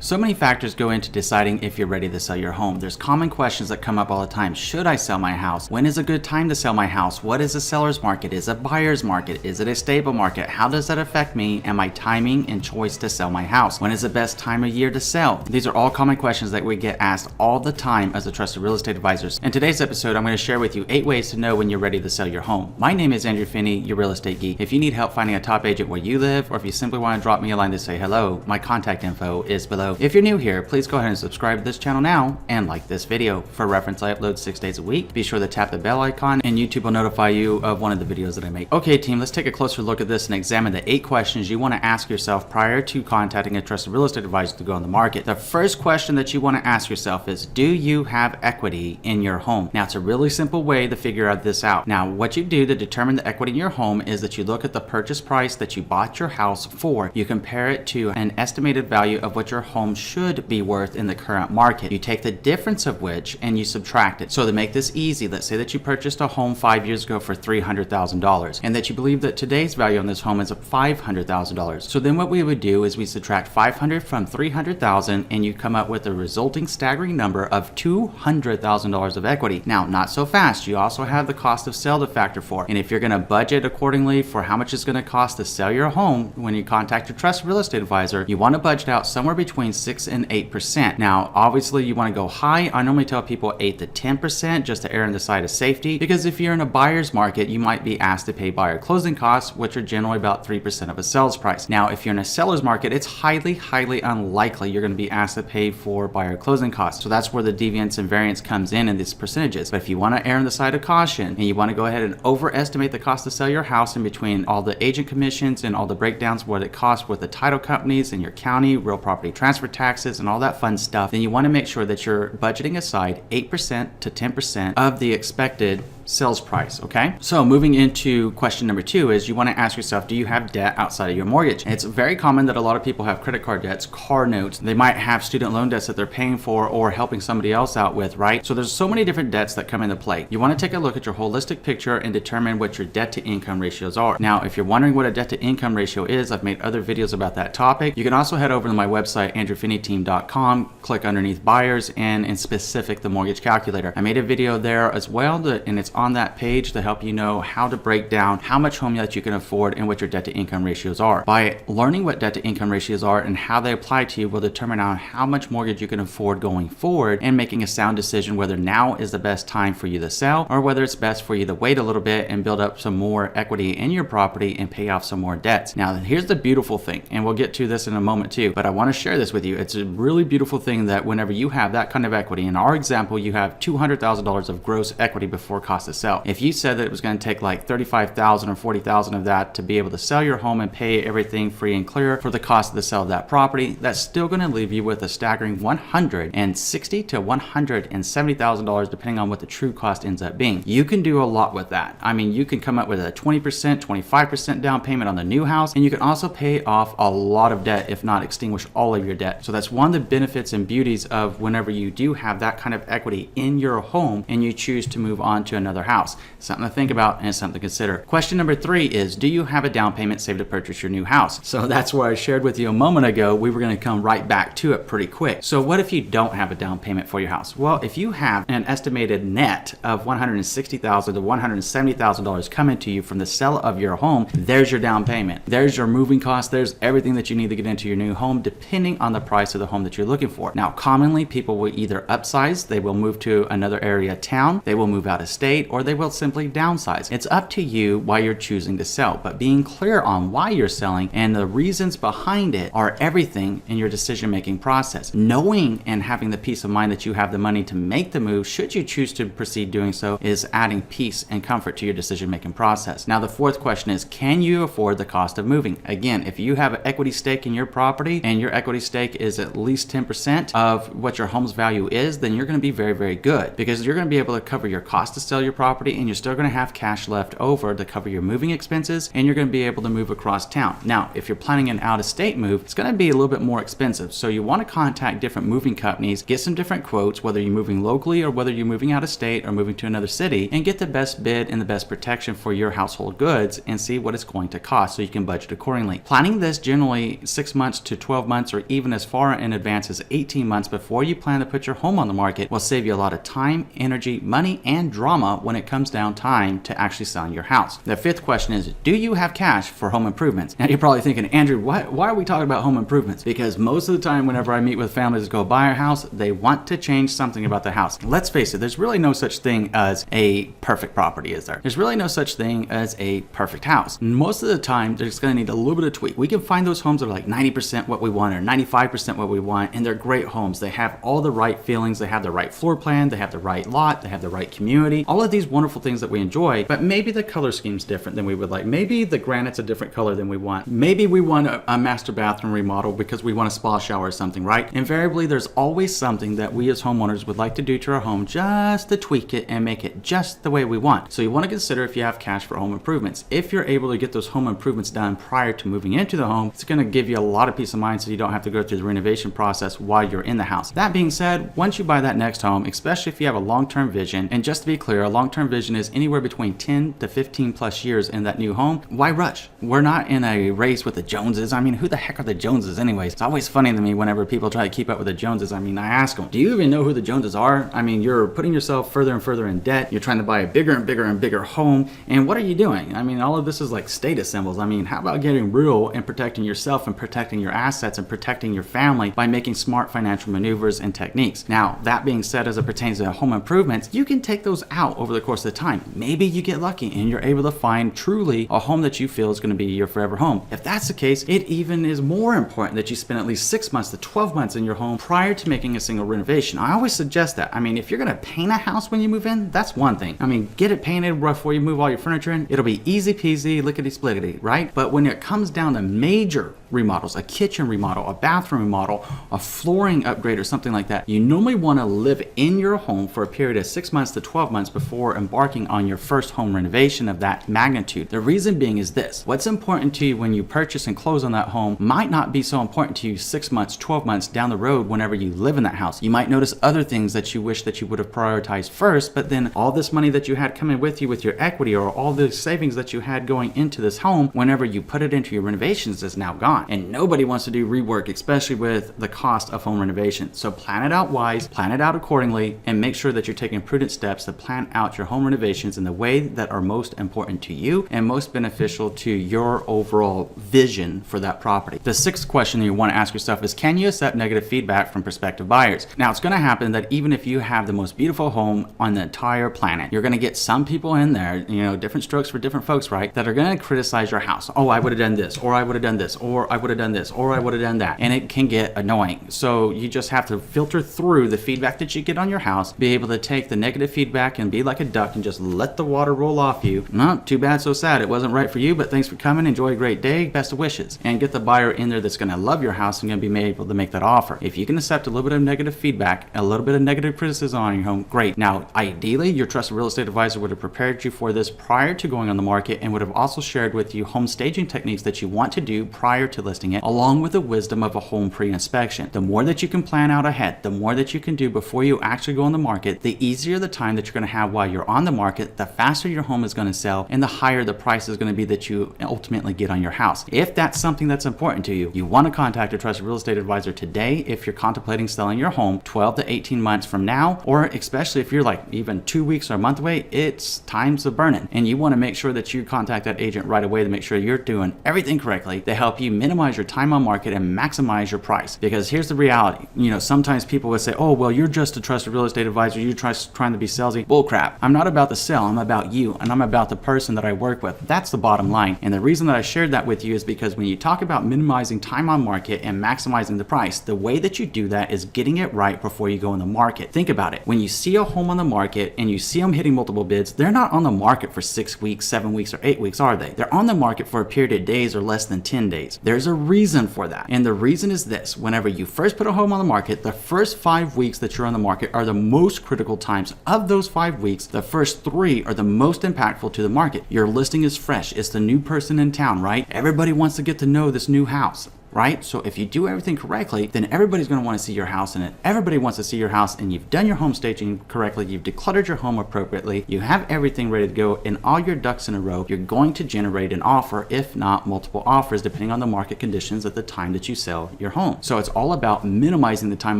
So many factors go into deciding if you're ready to sell your home. There's common questions that come up all the time. Should I sell my house? When is a good time to sell my house? What is a seller's market? Is it a buyer's market? Is it a stable market? How does that affect me and my timing and choice to sell my house? When is the best time of year to sell? These are all common questions that we get asked all the time as a trusted real estate advisors. In today's episode, I'm going to share with you 8 ways to know when you're ready to sell your home. My name is Andrew Finney, your real estate geek. If you need help finding a top agent where you live, or if you simply want to drop me a line to say hello, my contact info is below. If you're new here, please go ahead and subscribe to this channel now and like this video. For reference, I upload 6 days a week. Be sure to tap the bell icon and YouTube will notify you of one of the videos that I make. Okay team, let's take a closer look at this and examine the 8 questions you want to ask yourself prior to contacting a trusted real estate advisor to go on the market. The first question that you want to ask yourself is, do you have equity in your home? Now it's a really simple way to figure this out. Now what you do to determine the equity in your home is that you look at the purchase price that you bought your house for. You compare it to an estimated value of what your home should be worth in the current market. You take the difference of which and you subtract it. So to make this easy, let's say that you purchased a home 5 years ago for $300,000 and that you believe that today's value on this home is $500,000. So then what we would do is we subtract 500 from 300,000 and you come up with a resulting staggering number of $200,000 of equity. Now, not so fast. You also have the cost of sale to factor for. And if you're going to budget accordingly for how much it's going to cost to sell your home when you contact your trusted real estate advisor, you want to budget out somewhere between 6 and 8%. Now, obviously you want to go high. I normally tell people 8 to 10% just to err on the side of safety, because if you're in a buyer's market, you might be asked to pay buyer closing costs, which are generally about 3% of a sales price. Now, if you're in a seller's market, it's highly unlikely you're going to be asked to pay for buyer closing costs. So that's where the deviance and variance comes in these percentages. But if you want to err on the side of caution and you want to go ahead and overestimate the cost to sell your house in between all the agent commissions and all the breakdowns, what it costs with the title companies and your county, real property transfer taxes and all that fun stuff, then you want to make sure that you're budgeting aside 8% to 10% of the expected sales price. Okay, so moving into question number 2 is you want to ask yourself, do you have debt outside of your mortgage? And it's very common that a lot of people have credit card debts, car notes, they might have student loan debts that they're paying for or helping somebody else out with, right? So there's so many different debts that come into play. You want to take a look at your holistic picture and determine what your debt to income ratios are. Now, if you're wondering what a debt to income ratio is, I've made other videos about that topic. You can also head over to my website, andrewfinneyteam.com, click underneath buyers and in specific the mortgage calculator. I made a video there as well and it's on that page to help you know how to break down how much home that you can afford and what your debt to income ratios are. By learning what debt to income ratios are and how they apply to you will determine on how much mortgage you can afford going forward and making a sound decision whether now is the best time for you to sell or whether it's best for you to wait a little bit and build up some more equity in your property and pay off some more debts. Now here's the beautiful thing, and we'll get to this in a moment too, but I want to share this with you. It's a really beautiful thing that whenever you have that kind of equity, in our example you have $200,000 of gross equity before cost of sale. If you said that it was going to take like $35,000 or $40,000 of that to be able to sell your home and pay everything free and clear for the cost of the sale of that property, that's still going to leave you with a staggering $160,000 to $170,000 depending on what the true cost ends up being. You can do a lot with that. I mean, you can come up with a 20%, 25% down payment on the new house, and you can also pay off a lot of debt, if not extinguish all of your debt. So that's one of the benefits and beauties of whenever you do have that kind of equity in your home and you choose to move on to another house. Something to think about and something to consider. Question number 3 is, do you have a down payment saved to purchase your new house? So that's where I shared with you a moment ago. We were going to come right back to it pretty quick. So what if you don't have a down payment for your house? Well, if you have an estimated net of $160,000 to $170,000 coming to you from the sale of your home, there's your down payment. There's your moving costs. There's everything that you need to get into your new home depending on the price of the home that you're looking for. Now, commonly people will either upsize, they will move to another area of town, they will move out of state, or they will simply downsize. It's up to you why you're choosing to sell, but being clear on why you're selling and the reasons behind it are everything in your decision-making process. Knowing and having the peace of mind that you have the money to make the move, should you choose to proceed doing so, is adding peace and comfort to your decision-making process. Now, the 4th question is, can you afford the cost of moving? Again, if you have an equity stake in your property and your equity stake is at least 10% of what your home's value is, then you're going to be very good, because you're going to be able to cover your cost to sell your your property, and you're still going to have cash left over to cover your moving expenses, and you're going to be able to move across town. Now, if you're planning an out-of-state move, it's going to be a little bit more expensive. So you want to contact different moving companies, get some different quotes, whether you're moving locally or whether you're moving out of state or moving to another city, and get the best bid and the best protection for your household goods and see what it's going to cost so you can budget accordingly. Planning this generally 6 months to 12 months or even as far in advance as 18 months before you plan to put your home on the market will save you a lot of time, energy, money, and drama when it comes down time to actually selling your house. The fifth question is, do you have cash for home improvements? Now you're probably thinking, Andrew, why are we talking about home improvements? Because most of the time whenever I meet with families that go buy a house, they want to change something about the house. Let's face it, there's really no such thing as a perfect property, is there? There's really no such thing as a perfect house. Most of the time, they're just going to need a little bit of tweak. We can find those homes that are like 90% what we want or 95% what we want, and they're great homes. They have all the right feelings. They have the right floor plan. They have the right lot. They have the right community. All of these wonderful things that we enjoy, but maybe the color scheme's different than we would like. Maybe the granite's a different color than we want. Maybe we want a master bathroom remodel because we want a spa shower or something, right? Invariably, there's always something that we as homeowners would like to do to our home just to tweak it and make it just the way we want. So you want to consider if you have cash for home improvements. If you're able to get those home improvements done prior to moving into the home, it's going to give you a lot of peace of mind so you don't have to go through the renovation process while you're in the house. That being said, once you buy that next home, especially if you have a long-term vision, and just to be clear, a long-term vision is anywhere between 10 to 15 plus years in that new home, why rush? We're not in a race with the Joneses. I mean, who the heck are the Joneses anyways? It's always funny to me whenever people try to keep up with the Joneses. I mean, I ask them, do you even know who the Joneses are? I mean, you're putting yourself further and further in debt. You're trying to buy a bigger and bigger and bigger home. And what are you doing? I mean, all of this is like status symbols. I mean, how about getting real and protecting yourself and protecting your assets and protecting your family by making smart financial maneuvers and techniques? Now, that being said, as it pertains to home improvements, you can take those out over the course of the time. Maybe you get lucky and you're able to find truly a home that you feel is going to be your forever home. If that's the case, it even is more important that you spend at least 6 months to 12 months in your home prior to making a single renovation. I always suggest that. I mean, if you're going to paint a house when you move in, that's one thing. I mean, get it painted before you move all your furniture in. It'll be easy peasy, lickety splickety, right? But when it comes down to major remodels, a kitchen remodel, a bathroom remodel, a flooring upgrade or something like that, you normally want to live in your home for a period of 6 months to 12 months before embarking on your first home renovation of that magnitude. The reason being is this: what's important to you when you purchase and close on that home might not be so important to you 6 months, 12 months down the road whenever you live in that house. You might notice other things that you wish that you would have prioritized first, but then all this money that you had coming with you with your equity or all the savings that you had going into this home, whenever you put it into your renovations, is now gone. And nobody wants to do rework, especially with the cost of home renovation. So plan it out wise, plan it out accordingly, and make sure that you're taking prudent steps to plan out your home renovations in the way that are most important to you and most beneficial to your overall vision for that property. The sixth question that you want to ask yourself is, can you accept negative feedback from prospective buyers? Now, it's going to happen that even if you have the most beautiful home on the entire planet, you're going to get some people in there, different strokes for different folks, right, that are going to criticize your house. Oh, I would have done this, or I would have done this, or I would have done this, or I would have done that. And it can get annoying. So you just have to filter through the feedback that you get on your house, be able to take the negative feedback and be like a duck and just let the water roll off you. No, too bad, so sad. It wasn't right for you, but thanks for coming. Enjoy a great day. Best of wishes. And get the buyer in there that's going to love your house and going to be able to make that offer. If you can accept a little bit of negative feedback, a little bit of negative criticism on your home, great. Now, ideally, your trusted real estate advisor would have prepared you for this prior to going on the market and would have also shared with you home staging techniques that you want to do prior to listing it, along with the wisdom of a home pre-inspection. The more that you can plan out ahead, the more that you can do before you actually go on the market, the easier the time that you're going to have while you're on the market, the faster your home is going to sell, and the higher the price is going to be that you ultimately get on your house. If that's something that's important to you, you want to contact a trusted real estate advisor today if you're contemplating selling your home 12 to 18 months from now, or especially if you're like even 2 weeks or a month away, it's time's a burning. And you want to make sure that you contact that agent right away to make sure you're doing everything correctly to help you minimize your time on market and maximize your price. Because here's the reality. Sometimes people will say, oh, well, you're just a trusted real estate advisor. You're trying to be salesy. Bull crap. I'm not about the sell. I'm about you, and I'm about the person that I work with. That's the bottom line. And the reason that I shared that with you is because when you talk about minimizing time on market and maximizing the price, the way that you do that is getting it right before you go in the market. Think about it. When you see a home on the market and you see them hitting multiple bids, they're not on the market for 6 weeks, 7 weeks, or 8 weeks, are they? They're on the market for a period of days or less than 10 days. There's a reason for that. And the reason is this: whenever you first put a home on the market, the first 5 weeks that you're on the market are the most critical times. Of those 5 weeks, weeks, the first 3 are the most impactful to the market. Your listing is fresh. It's the new person in town, right? Everybody wants to get to know this new house, right? So if you do everything correctly, then everybody's going to want to see your house in it. Everybody wants to see your house, and you've done your home staging correctly. You've decluttered your home appropriately. You have everything ready to go and all your ducks in a row. You're going to generate an offer, if not multiple offers, depending on the market conditions at the time that you sell your home. So it's all about minimizing the time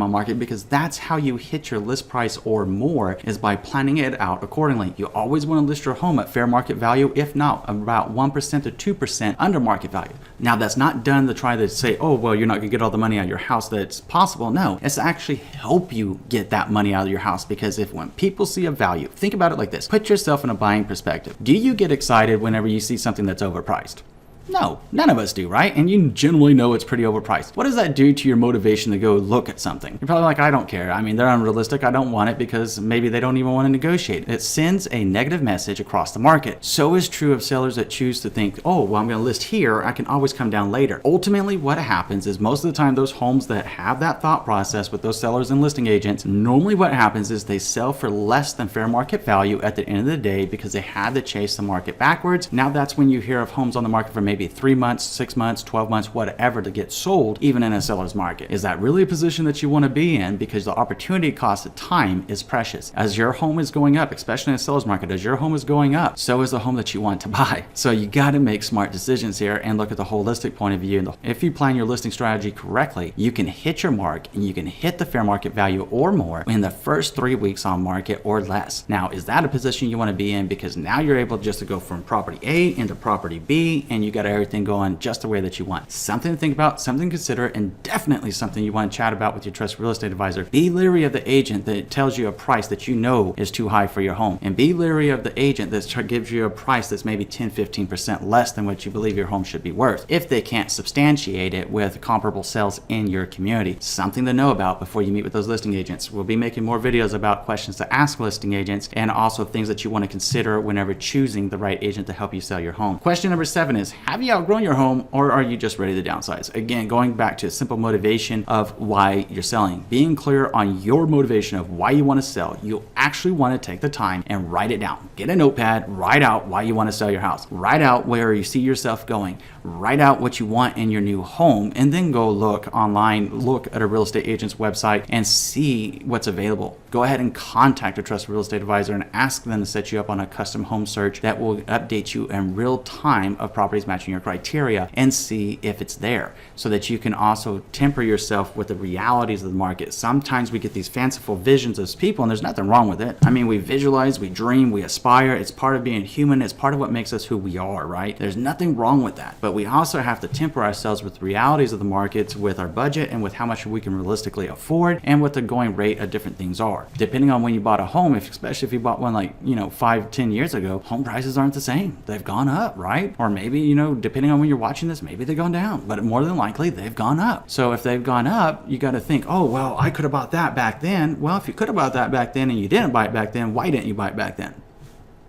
on market, because that's how you hit your list price or more, is by planning it out accordingly. You always want to list your home at fair market value, if not about 1% to 2% under market value. Now, that's not done to try to say, oh, well, you're not gonna get all the money out of your house that's possible. No, it's to actually help you get that money out of your house, because when people see a value, think about it like this. Put yourself in a buying perspective. Do you get excited whenever you see something that's overpriced? No, none of us do, right? And you generally know it's pretty overpriced. What does that do to your motivation to go look at something? You're probably like, I don't care. I mean, they're unrealistic. I don't want it, because maybe they don't even want to negotiate. It sends a negative message across the market. So is true of sellers that choose to think, oh, well, I'm going to list here. I can always come down later. Ultimately, what happens is most of the time, those homes that have that thought process with those sellers and listing agents, normally what happens is they sell for less than fair market value at the end of the day, because they had to chase the market backwards. Now that's when you hear of homes on the market for maybe 3 months, 6 months, 12 months, whatever, to get sold, even in a seller's market. Is that really a position that you want to be in? Because the opportunity cost of time is precious. As your home is going up, especially in a seller's market, as your home is going up, so is the home that you want to buy. So you got to make smart decisions here and look at the holistic point of view. And if you plan your listing strategy correctly, you can hit your mark, and you can hit the fair market value or more in the first 3 weeks on market or less. Now, is that a position you want to be in? Because now you're able just to go from property A into property B, and you got everything going just the way that you want. Something to think about, something to consider, and definitely something you want to chat about with your trusted real estate advisor. Be leery of the agent that tells you a price that you know is too high for your home, and be leery of the agent that gives you a price that's maybe 10-15% less than what you believe your home should be worth, if they can't substantiate it with comparable sales in your community. Something to know about before you meet with those listing agents. We'll be making more videos about questions to ask listing agents, and also things that you want to consider whenever choosing the right agent to help you sell your home. Question number 7 is, have you outgrown your home, or are you just ready to downsize? Again, going back to a simple motivation of why you're selling. Being clear on your motivation of why you want to sell. You actually want to take the time and write it down. Get a notepad, write out why you want to sell your house. Write out where you see yourself going. Write out what you want in your new home, and then go look online, look at a real estate agent's website and see what's available. Go ahead and contact a trusted real estate advisor and ask them to set you up on a custom home search that will update you in real time of properties matching your criteria, and see if it's there, so that you can also temper yourself with the realities of the market. Sometimes we get these fanciful visions as people, and there's nothing wrong with it. I mean, we visualize, we dream, we aspire. It's part of being human. It's part of what makes us who we are, right? There's nothing wrong with that. But we also have to temper ourselves with the realities of the markets, with our budget, and with how much we can realistically afford, and what the going rate of different things are. Depending on when you bought a home, especially if you bought one like, 5-10 years ago, home prices aren't the same. They've gone up, right? Or maybe, depending on when you're watching this, maybe they've gone down, but more than likely they've gone up. So if they've gone up, you got to think, oh, well, I could have bought that back then. Well, if you could have bought that back then and you didn't buy it back then, why didn't you buy it back then?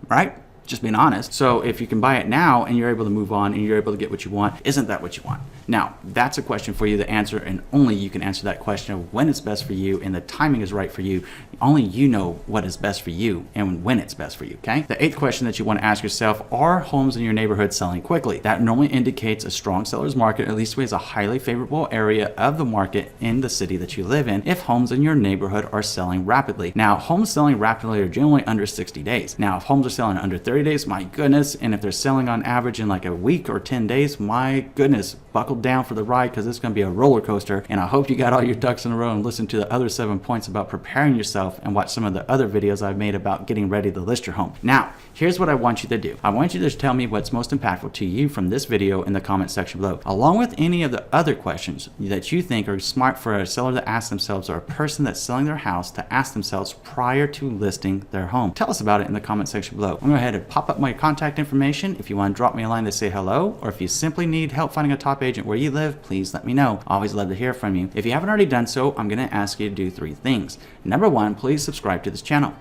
Right? Just being honest. So if you can buy it now and you're able to move on and you're able to get what you want, isn't that what you want? Now, that's a question for you to answer, and only you can answer that question of when it's best for you and the timing is right for you. Only you know what is best for you and when it's best for you, okay? The 8th question that you want to ask yourself, are homes in your neighborhood selling quickly? That normally indicates a strong seller's market, at least as a highly favorable area of the market in the city that you live in, if homes in your neighborhood are selling rapidly. Now, homes selling rapidly are generally under 60 days. Now, if homes are selling under 30 days, my goodness, and if they're selling on average in like a week or 10 days, my goodness, buckle down for the ride, because it's going to be a roller coaster. And I hope you got all your ducks in a row and listen to the other 7 points about preparing yourself, and watch some of the other videos I've made about getting ready to list your home. Now, here's what I want you to do. I want you to tell me what's most impactful to you from this video in the comment section below, along with any of the other questions that you think are smart for a seller to ask themselves, or a person that's selling their house to ask themselves prior to listing their home. Tell us about it in the comment section below. I'm going to go ahead and pop up my contact information if you want to drop me a line to say hello, or if you simply need help finding a top agent where you live, please let me know. Always love to hear from you. If you haven't already done so, I'm going to ask you to do 3 things. Number 1, please subscribe to this channel.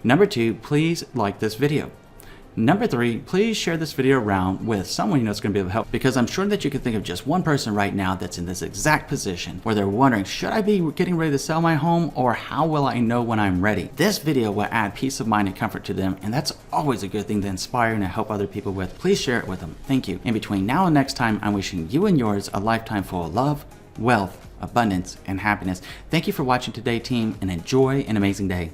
Number 2, please like this video. Number 3, please share this video around with someone you know is going to be able to help, because I'm sure that you can think of just one person right now that's in this exact position where they're wondering, should I be getting ready to sell my home, or how will I know when I'm ready? This video will add peace of mind and comfort to them, and that's always a good thing to inspire and to help other people with. Please share it with them. Thank you. In between now and next time, I'm wishing you and yours a lifetime full of love, wealth, abundance, and happiness. Thank you for watching today, team, and enjoy an amazing day.